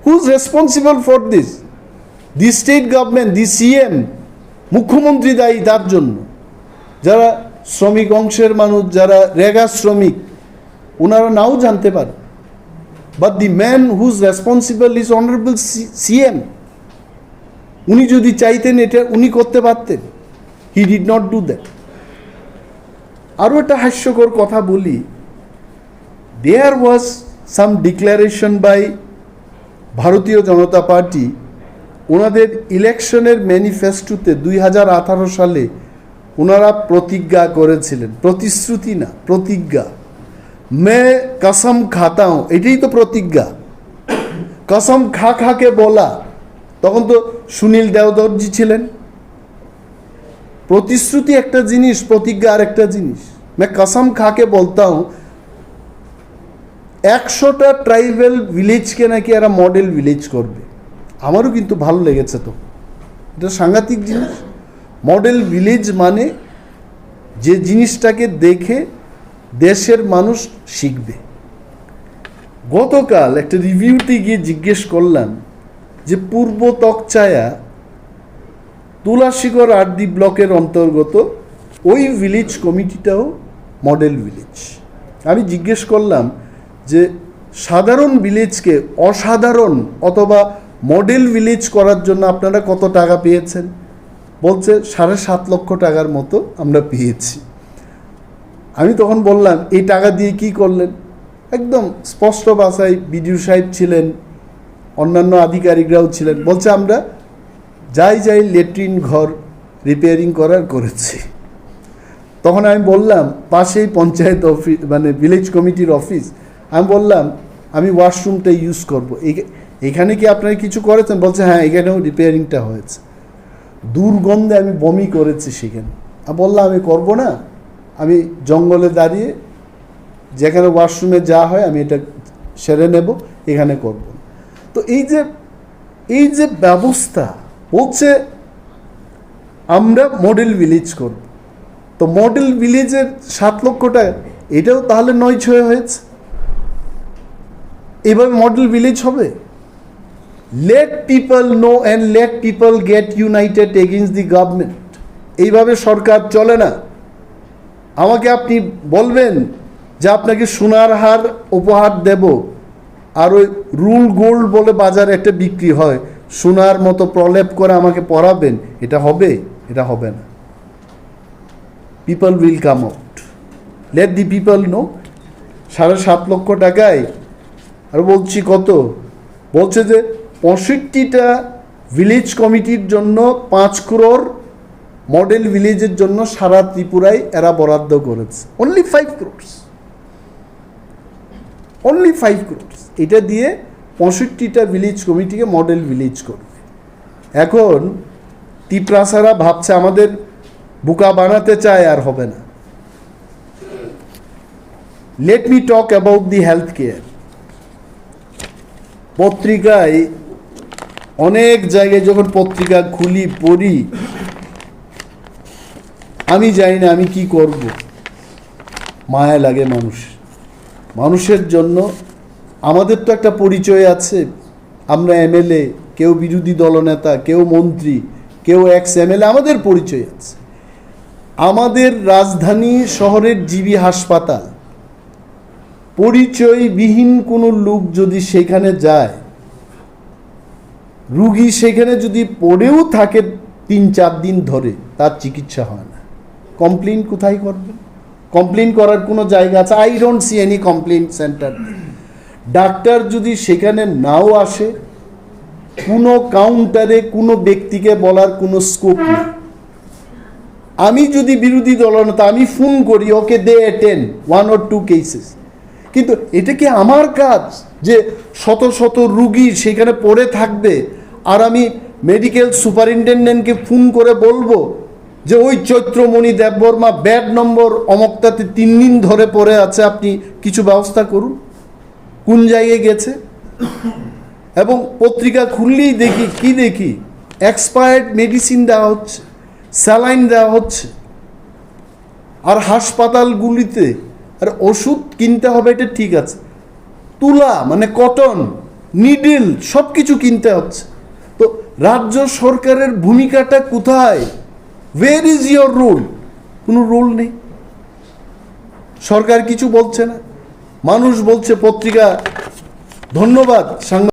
Who's responsible for this? The state government, the CM, মুখ্যমন্ত্রী দায়ী তার জন্য। যারা শ্রমিক অংশের মানুষ, যারা রেগা শ্রমিক, ওনারা নাও জানতে পারে। But the man who's responsible is honorable CM. উনি যদি চাইতেন এটা উনি করতে পারতেন। He did not do that. আরও একটা হাস্যকর কথা বলি, there was some declaration by ভারতীয় জনতা পার্টি ওনাদের ইলেকশনের ম্যানিফেস্টোতে 2018 সালে ওনারা প্রতিজ্ঞা করেছিলেন, প্রতিশ্রুতি না, প্রতিজ্ঞা, মে কসম খাতা হুঁ, এটাই তো প্রতিজ্ঞা। কসম খা খাকে বলা, তখন তো সুনীল দেওদর্জি ছিলেন। প্রতিশ্রুতি একটা জিনিস, প্রতিজ্ঞা আর একটা জিনিস। मैं कसम खा के बोलता हूँ 100টা ট্রাইবাল ভিলেজকে নাকি এরা মডেল ভিলেজ করবে। আমারও কিন্তু ভালো লেগেছে, তো এটা সাংঘাতিক জিনিস। মডেল ভিলেজ মানে যে জিনিসটাকে দেখে দেশের মানুষ শিখবে। গতকাল একটা রিভিউতে গিয়ে জিজ্ঞেস করলাম যে পূর্ব তকচায়া তুলাশিগড় আরডি ব্লকের অন্তর্গত ওই ভিলেজ কমিটিটাও মডেল ভিলেজ। আমি জিজ্ঞেস করলাম যে সাধারণ ভিলেজকে অসাধারণ অথবা মডেল ভিলেজ করার জন্য আপনারা কত টাকা পেয়েছেন? বলছে 7.5 লক্ষ টাকার মতো আমরা পেয়েছি। আমি তখন বললাম এই টাকা দিয়ে কি করলেন? একদম স্পষ্ট ভাষায় বিডিও সাহেব ছিলেন, অন্যান্য আধিকারিকরাও ছিলেন, বলছে আমরা যাই লেট্রিন ঘর রিপেয়ারিং করার করেছি। তখন আমি বললাম পাশেই পঞ্চায়েত অফিস মানে ভিলেজ কমিটির অফিস, আমি বললাম আমি ওয়াশরুমটা ইউজ করব, এখানে কি আপনারা কিছু করেছেন? বলছে হ্যাঁ এখানেও রিপেয়ারিংটা হয়েছে। দুর্গন্ধে আমি বমি করেছি সেখানে। আমি বললাম আমি করব না, আমি জঙ্গলে দাঁড়িয়ে যেখানে ওয়াশরুমে যা হয় আমি এটা সেরে নেব, এখানে করব। তো এই যে ব্যবস্থা, বলছে আমরা মডেল ভিলেজ করব। তো মডেল ভিলেজের 7 লক্ষ টাকা, এটাও তাহলে 9-6 হয়েছে। এভাবে মডেল ভিলেজ হবে? Let people know and let people get united against the government. এইভাবে সরকার চলে না। আমাকে আপনি বলবেন যে আপনাকে সোনার হার উপহার দেব, আর ওই রুল গোল্ড বলে বাজারে একটা বিক্রি হয়, সোনার মতো প্রলেপ করে আমাকে পরাবেন, এটা হবে? এটা হবে না। People will come out, let the people know. 7.5 লক্ষ টাকায়, আর বলছি কত, বলছে যে 65টা ভিলেজ কমিটির জন্য 5 crore মডেল ভিলেজের জন্য সারা ত্রিপুরায় এরা বরাদ্দ করেছে। Only 5 crores, only 5 crores। এটা দিয়ে 65টা ভিলেজ কমিটিকে মডেল ভিলেজ করবে। এখন টিপ্রাসারা ভাবছে আমাদের বোকা বানাতে চায়, আর হবে না। Let me talk about the health care. পত্রিকায় অনেক জায়গায় যখন পত্রিকা খুলি পড়ি, আমি জানি না আমি কি করব, মায়া লাগে মানুষের জন্য। আমাদের তো একটা পরিচয় আছে, আমরা এমএলএ, কেউ বিরোধী দলনেতা, কেউ মন্ত্রী, কেউ এক্স এমএলএ, আমাদের পরিচয় আছে। আমাদের রাজধানী শহরের জিবি হাসপাতাল, পরিচয়বিহীন কোনো লোক যদি সেখানে যায়, রুগী সেখানে যদি পড়েও থাকে 3-4 দিন ধরে, তার চিকিৎসা হয় না। কমপ্লেন কোথায় করবেন? কমপ্লেন করার কোনো জায়গা আছে? I don't see any complain centre. Doctor যদি সেখানে নাও আসে, কোনো কাউন্টারে কোনো ব্যক্তিকে বলার কোনো স্কোপ নেই। আমি যদি বিরোধী দলনেতা, আমি ফোন করি, ওকে দে অ্যাটেন্ড 1 or 2 কেসেস, কিন্তু এটা কি আমার কাজ যে শত শত রুগী সেখানে পড়ে থাকবে আর আমি মেডিকেল সুপারিনটেন্ডেন্টকে ফোন করে বলবো যে ওই চৈত্রমণি দেববর্মা ব্যাড নম্বর অমকটাতে 3 দিন ধরে পড়ে আছে, আপনি কিছু ব্যবস্থা করুন? কোন জায়গায় গেছে? এবং পত্রিকা খুললেই দেখি এক্সপায়ার্ড মেডিসিন দেওয়া হচ্ছে, স্যালাইন দেওয়া হচ্ছে। আর হাসপাতালগুলিতে আর ওষুধ কিনতে হবে, এটা ঠিক আছে, তুলা মানে কটন নিডল সব কিছু কিনতে হচ্ছে। তো রাজ্য সরকারের ভূমিকাটা কোথায়? Where is your role? কোনো রোল নেই। সরকার কিছু বলছে না, মানুষ বলছে পত্রিকা ধন্যবাদ